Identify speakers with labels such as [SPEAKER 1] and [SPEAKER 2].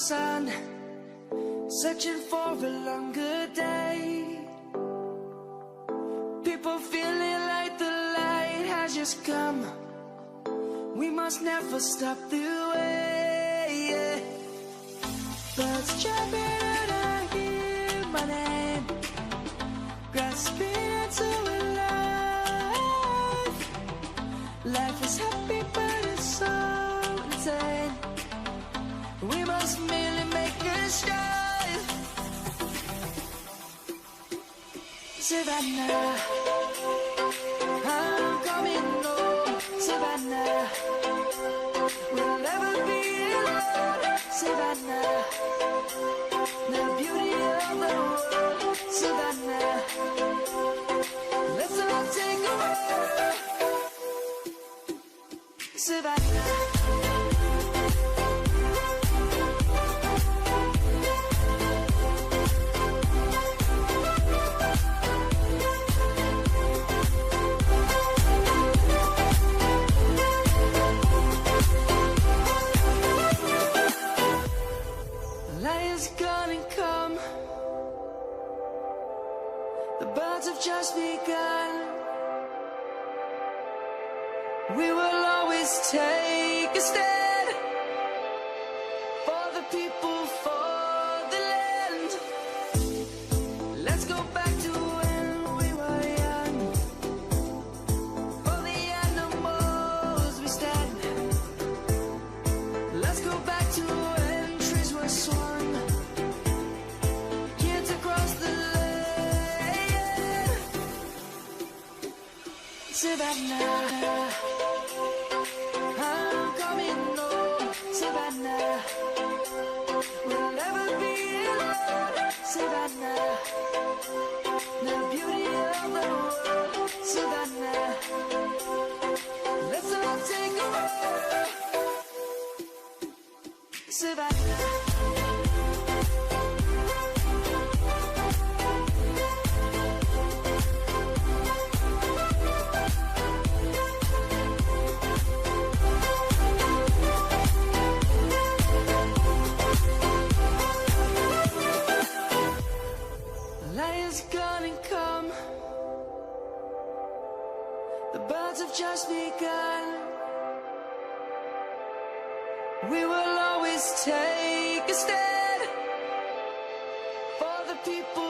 [SPEAKER 1] sun, searching for a longer day. People feeling like the light has just come. We must never stop the way, yeah. Birds chirping and I hear my name, grasping into a life. Life is happy but it's so insane. We must merely make a start. Savannah, I'm coming home. Savannah, we'll never be alone. Savannah, the beauty of the world. Savannah, let's all take a walk. Savannah. Lion's gonna come. The birds have just begun. We will always take a stand for the people, for the land. Let's go back to when we were young. For the animals we stand. Let's go back to when trees were swung. Kids across the land. Savannah, I'm coming home. Savannah, we'll never be alone. Savannah, the beauty of the world. Savannah, let's all take a walk. Savannah. Lion's gonna come. The birds have just begun. We will always take a stand for the people.